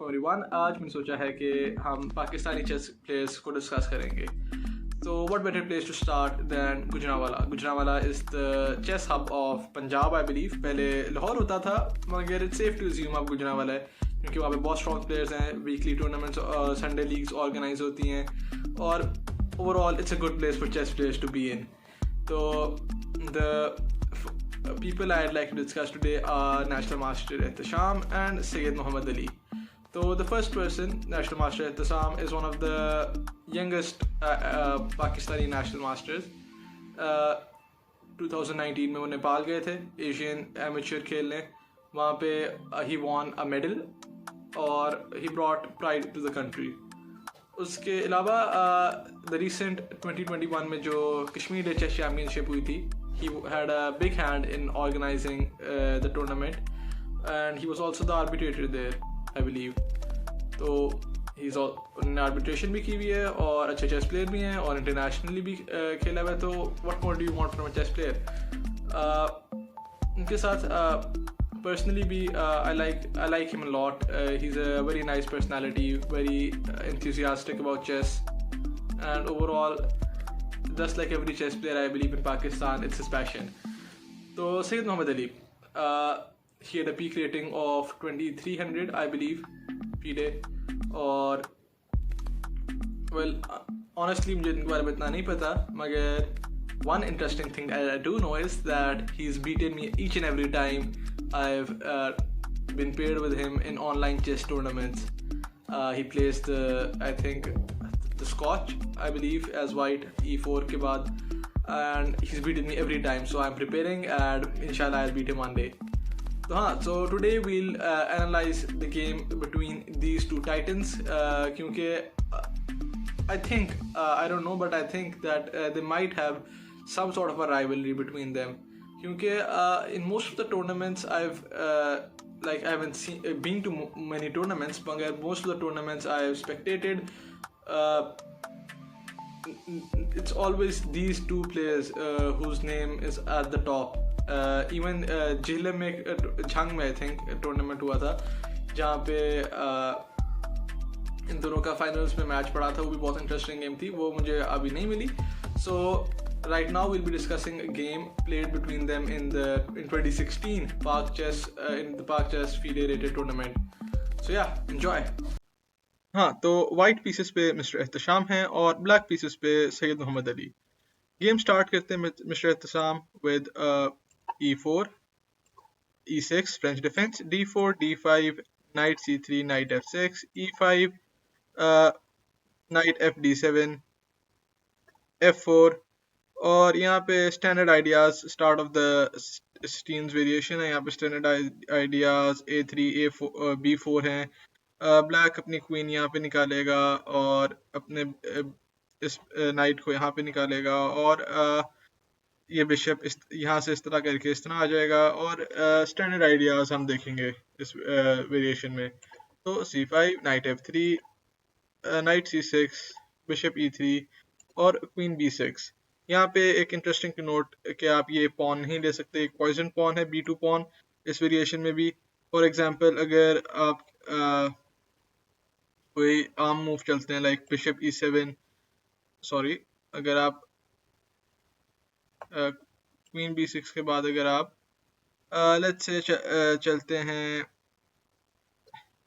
Everyone. आज मैंने सोचा है कि हम पाकिस्तानी चेस प्लेयर्स को डिस्कस करेंगे। तो what better place to start than Gujranwala. Gujranwala is the chess hub of Punjab I believe. पहले लाहौर होता था मगर इट्स सेफ टू अज्यूम अब गुजरांवाला है क्योंकि वहाँ पे बहुत स्ट्रॉन्ग प्लेयर्स हैं। Weekly tournaments Sunday leagues organize होती हैं और overall it's a good place for chess players to be in. तो the people I'd like to discuss today are National Master Ehtisham and Syed Muhammad Ali. So the first person, National Master Ehtisham, is one of the youngest Pakistani National Masters. 2019 में वो नेपाल गए थे Asian amateur खेलने। वहाँ पे he won a medal और he brought pride to the country. उसके अलावा द रिसेंट 2021 में जो कश्मीर डे चेस चैम्पियनशिप हुई थी, he had a big hand in organizing the tournament and he was also the arbitrator there I believe. तो he's in arbitration भी की हुई है और अच्छे चेस प्लेयर भी हैं और इंटरनेशनली भी खेला हुआ है। तो what more do you want from a chess player? उनके साथ personally भी I like him a lot. He's a very nice personality, very enthusiastic about chess and overall just like every chess player I believe in Pakistan, it's his passion. So Syed Muhammad Ali, he had a peak rating of 2300 I believe FIDE और well honestly मुझे इनके बारे में इतना नहीं पता मगर one interesting thing I do know is that he's beaten me each and every time I've been paired with him in online chess tournaments. He plays I think the Scotch I believe as white e4 के बाद and he's beaten me every time, so I'm preparing and inshallah I'll beat him one day. So today we'll analyze the game between these two titans क्योंकि I think I don't know but I think that they might have some sort of a rivalry between them क्योंकि in most of the tournaments I've I haven't been to many tournaments but most of the tournaments I've spectated it's always these two players whose name is at the top. Even Jhelum में झंग में I think tournament हुआ था जहाँ पे इन दोनों का finals में match पड़ा था, वो भी बहुत इंटरेस्टिंग गेम थी, वो मुझे अभी नहीं मिली. So right now we'll be discussing a game played between them in 2016 Park Chess in the Park Chess FIDE rated tournament. So yeah, enjoy. हाँ, तो वाइट पीसेस पे मिस्टर एहतशाम हैं और ब्लैक पीसेस पे सैयद मोहम्मद अली. गेम स्टार्ट करते हैं mister Ehtesham with e4 e6 French defence, d4 d5 knight c3 knight f6 e5 knight f d7 f4 और यहाँ पे standard ideas start of the Steins variation है. यहाँ पे standard ideas a3 a4 b4 हैं. Black अपनी क्वीन यहाँ पे निकालेगा और अपने इस नाइट को यहाँ पे निकालेगा और ये बिशप यहाँ से इस तरह करके इस तरह आ जाएगा और स्टैंडर्ड आइडियाज हम देखेंगे इस वेरिएशन में. तो c5 night f3 night c6 bishop e3 और क्वीन b6. यहाँ पे एक इंटरेस्टिंग नोट कि आप ये पॉन नहीं ले सकते, एक पॉइजन पॉन है b2 पॉन इस वेरिएशन में भी. फॉर एग्जांपल अगर आप कोई आम मूव चलते हैं लाइक बिशप e7 सॉरी अगर आप क्वीन b6 के बाद अगर आप लेट्स से चलते हैं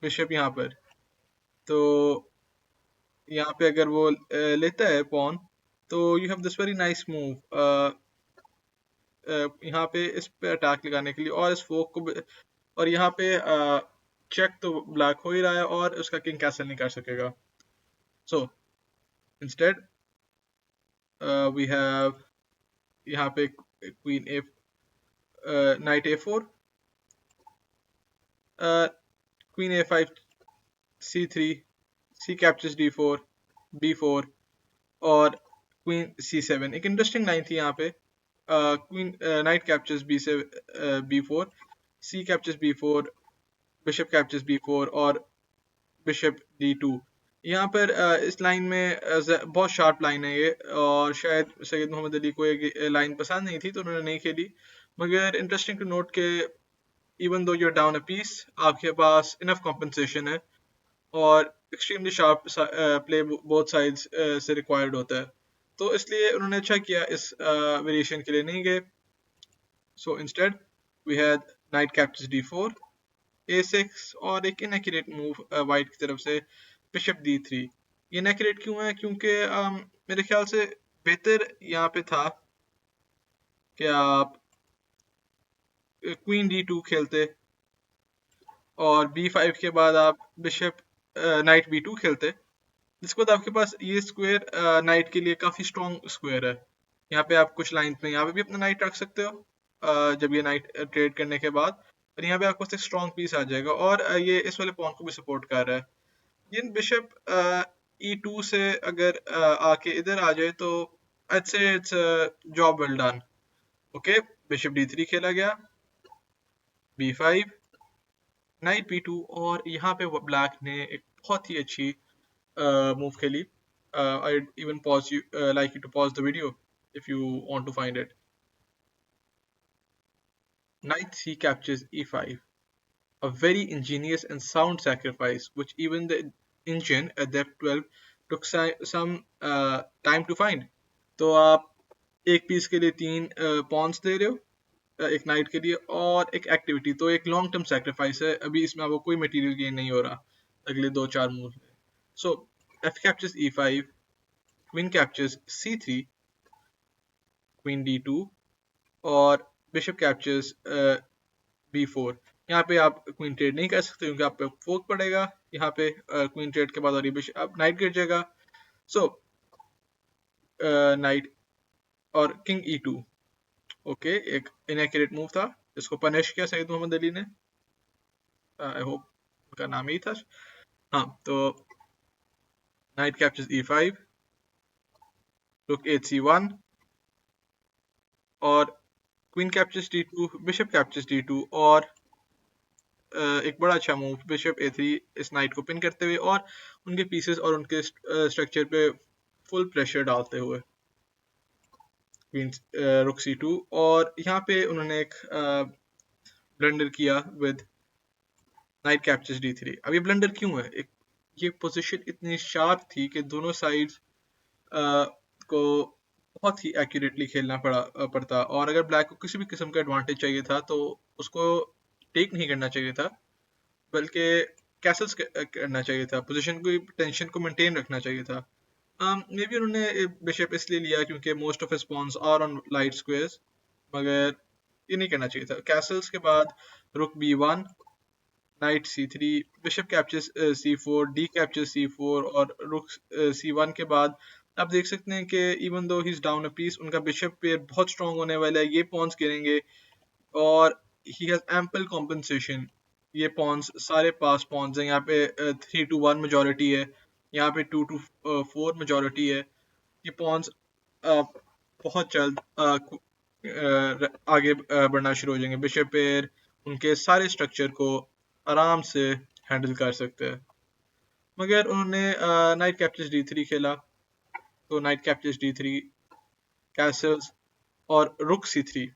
बिशप यहाँ पर, तो यहाँ पे अगर वो लेता है पॉन तो you have this very nice move यहाँ पे इस पे अटैक लगाने के लिए और इस फोक को और यहाँ पे चेक तो ब्लैक हो ही रहा है और उसका किंग कैसल नहीं कर सकेगा. सो इंस्टेड वी हैव यहाँ पे queen night a4 queen a5 c3 c captures d4 b4 और क्वीन c7. एक इंटरेस्टिंग लाइन थी यहाँ पे, queen night captures b4 c captures b4 bishop captures b4 और बिशप d2. यहाँ पर इस लाइन में बहुत शार्प लाइन है ये और शायद सैयद मोहम्मद अली को ये लाइन पसंद नहीं थी तो उन्होंने नहीं खेली. मगर इंटरेस्टिंग टू नोट के even though you're down a piece आपके पास इनफ कॉम्पनसेशन है और extremely sharp play both sides से रिक्वायर्ड होता है, तो इसलिए उन्होंने अच्छा किया इस वेरिएशन के लिए नहीं गए. So instead we had knight captures d4 a6 और एक इनएक्यूरेट मूव वाइट की तरफ से बिशप d3. ये इनएक्यूरेट क्यों है? क्योंकि मेरे ख्याल से बेहतर यहाँ पे था कि आप क्वीन d2 खेलते और b5 के बाद आप बिशप नाइट b2 खेलते, जिसके बाद आपके पास ये स्क्वायर नाइट के लिए काफी स्ट्रॉन्ग स्क्वायर है. यहाँ पे आप कुछ लाइन पे यहाँ पे भी अपना नाइट रख सकते हो जब ये नाइट ट्रेड करने के बाद, और यहाँ पे आपके पास एक स्ट्रॉन्ग पीस आ जाएगा और ये इस वाले पॉन को भी सपोर्ट कर रहा है. ये बिशप e2 से अगर आके इधर आ जाए तो I'd say it's a job well done. Okay, bishop d3 खेला गया, b5, नाइट b2 और यहाँ पे ब्लैक ने एक बहुत ही अच्छी मूव खेली. I'd even like you to pause the video if you want to find it. Knight c captures e5, a very ingenious and sound sacrifice which even the engine at depth 12 took some time to find. तो आप एक piece के लिए तीन Pond's दे रहे हो, एक night के लिए और एक एक्टिविटी, तो एक लॉन्ग टर्म सैक्रिफाइस है. अभी इसमें आपको कोई मटेरियल गेन नहीं हो रहा अगले 2-4 मूव में. सो f captures e5, queen captures c3, queen d2 और bishop captures b4. यहाँ पे आप क्वीन ट्रेड नहीं कर सकते क्योंकि आप पे फोक पड़ेगा. यहाँ पे क्वीन ट्रेड के बाद और आप नाइट गिर जाएगा. सो नाइट और किंग e2. ओके, एक इनएक्यूरेट मूव था, इसको पनिश किया सईद मोहम्मद अली ने. आई होप उनका नाम ही था. हाँ, तो नाइट कैप्चर्स e5, रुक h1 और queen captures d2, bishop captures d2 और एक बड़ा अच्छा मूव बिशप a3 इस नाइट को पिन करते हुए और उनके पीसेस और उनके स्ट्रक्चर पे फुल प्रेशर डालते हुए. क्वीन रुक c2 और यहाँ पे उन्होंने एक ब्लंडर किया विद नाइट कैप्चर्स d3. अब ये ब्लंडर क्यों है? ये पोजीशन इतनी शार्प थी कि दोनों साइड्स को बहुत ही एक्यूरेटली खेलना पड़ता और अगर ब्लैक को किसी भी किस्म का एडवांटेज चाहिए था तो उसको टेक नहीं करना चाहिए था, बल्कि कैसल्स करना चाहिए था, पोजीशन को टेंशन को मेंटेन रखना चाहिए था. मे बी उन्होंने बिशप इसलिए लिया क्योंकि most of his pawns are on light squares, मगर ये नहीं करना चाहिए था. कैसल्स के बाद रुक b1, night c3, bishop captures c4, D captures c4 और रुक c1 के बाद आप देख सकते हैं कि even though he is down a piece, उनका बिशप पेयर बहुत स्ट्रांग होने वाला है. ये पॉन्स गिरेंगे और ही हैज एम्पल कॉम्पनसेशन. ये पॉन्स सारे पास पॉन्स हैं. यहाँ पे 3-1 मेजोरिटी है, यहाँ पे 2-4 मेजोरिटी है. ये पॉन्स बहुत जल्द आगे बढ़ना शुरू हो जाएंगे. बिशप पेयर उनके सारे स्ट्रक्चर को आराम से हैंडल कर सकते हैं, मगर उन्होंने नाइट कैप्चर्स d3 खेला. तो नाइट कैप्चर्स d3, कैसल्स और रुक c3.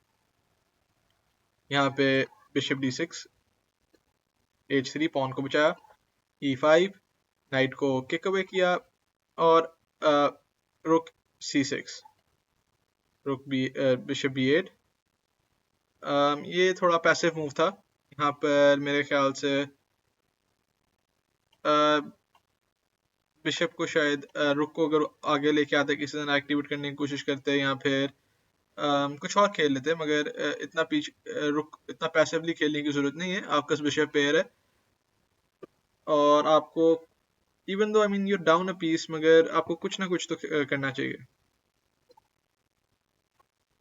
यहाँ पे बिशप d6, h3 पॉन को बचाया, e5 नाइट को किक अवे किया और रुक c6, रुक बिशप b8. ये थोड़ा पैसिव मूव था. यहाँ पर मेरे ख्याल से बिशप को शायद रुक को अगर आगे लेके आते किसी तरह एक्टिवेट करने की कोशिश करते या फिर कुछ और खेल लेते, मगर इतना रुक इतना पैसिवली खेलने की जरूरत नहीं है. आपका बिशप पेयर है और आपको even though I mean you're down a piece, मगर आपको कुछ ना कुछ तो करना चाहिए.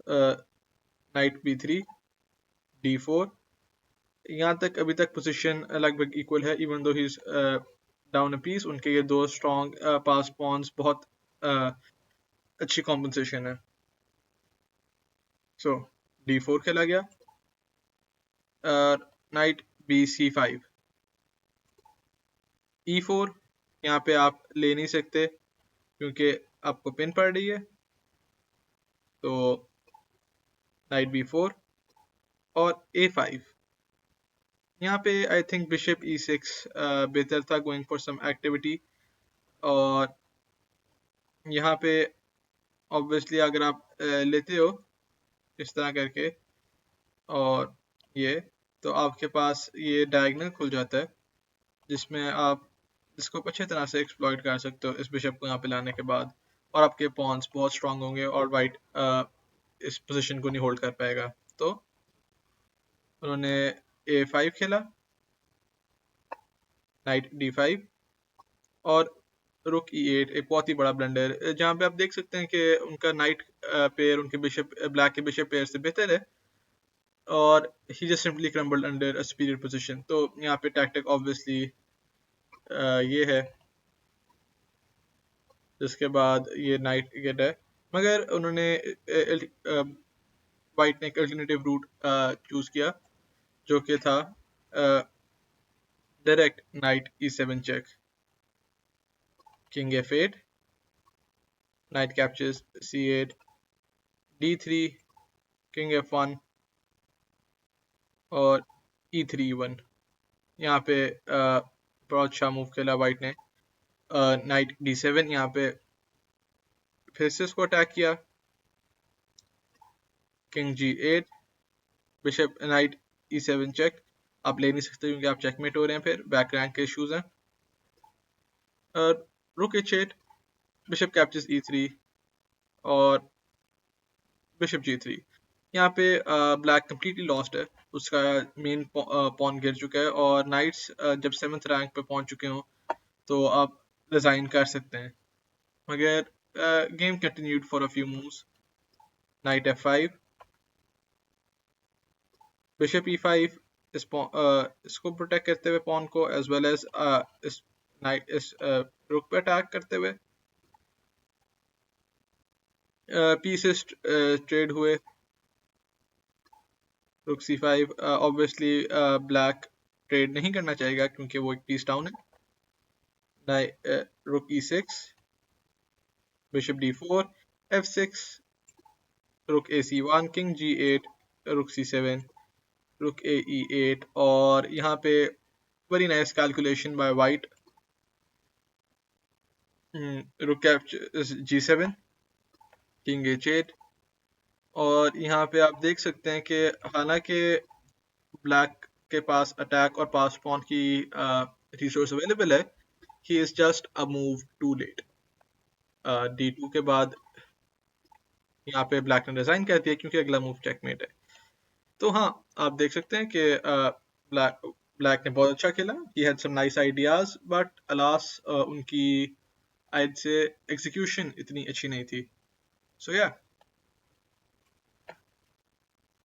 Night b3, d4. यहाँ तक अभी तक पोजीशन लगभग इक्वल है even though he is down a piece. उनके ये दो स्ट्रॉन्ग पास पॉन्स बहुत अच्छी कॉम्पनसेशन है. सो d4 खेला गया, नाइट bc5, e4. यहाँ पे आप ले नहीं सकते क्योंकि आपको पिन पड़ रही है, तो नाइट b4 और a5. यहाँ पे आई थिंक बिशप E6 बेहतर था, गोइंग फॉर सम एक्टिविटी। और यहाँ पे ऑब्वियसली अगर आप लेते हो इस तरह करके और ये, तो आपके पास ये डायगोनल खुल जाता है जिसमें आप इसको अच्छे तरह से एक्सप्लॉइट कर सकते हो इस बिशप को यहाँ पे लाने के बाद, और आपके पॉन्स बहुत स्ट्रांग होंगे और वाइट इस पोजीशन को नहीं होल्ड कर पाएगा। तो उन्होंने A5 खेला, नाइट D5 और रुक E8, एक बहुत ही बड़ा ब्लंडर जहाँ पे आप देख सकते हैं कि उनका नाइट पेयर उनके बिशप ब्लैक के बिशप पेयर से बेहतर है और ही just simply crumbled under a superior position. तो यहाँ पे टैक्टिक ऑब्वियसली ये है, जिसके बाद ये नाइट गेट है, मगर उन्होंने वाइट ने एक अल्टरनेटिव रूट चूज किया जो कि था direct knight E7 check, king F8, knight captures C8, D3, king F1 और E3 E1। यहाँ पे बहुत अच्छा मूव खेला वाइट ने, नाइट D7, यहाँ पे फिर से इसको अटैक किया, king G8, bishop night E7 check, आप ले नहीं सकते क्योंकि आप चेकमेट हो रहे हैं, फिर बैक रैंक के इश्यूज हैं। रुक H8, बिशप कैप्चर्स E3 और बिशप G3। यहाँ पे ब्लैक कम्प्लीटली लॉस्ट है, उसका मेन पॉन गिर चुका है और नाइट्स जब 7th रैंक पे पहुंच चुके हों तो आप रिजाइन कर सकते हैं, मगर game continued for a few moves. Night F5, bishop E5, इसको प्रोटेक्ट करते हुए पॉन को, एज वेल एज इस रुक पे अटैक करते हुए पीसेस ट्रेड हुए। रुक C5, ऑब्वियसली ब्लैक ट्रेड नहीं करना चाहेगा क्योंकि वो एक पीस डाउन है। रुक E6, बिशप D4, F6, रुक AC1, किंग G8, रुक C7, रुक AE8 और यहाँ पे very nice calculation bye white, रुक कैप्चर्स G7, किंग H8 और यहाँ पे आप देख सकते हैं कि हालांकि ब्लैक के पास अटैक और पास पॉन की रिसोर्स अवेलेबल है, he is just a move too late. D2 के बाद यहाँ पे ब्लैक ने रिजाइन कर दिया क्योंकि अगला मूव चेकमेट है। तो हाँ, आप देख सकते हैं कि ब्लैक ने बहुत अच्छा खेला, he had some nice ideas, but alas उनकी I'd say एग्जीक्यूशन इतनी अच्छी नहीं थी। सो या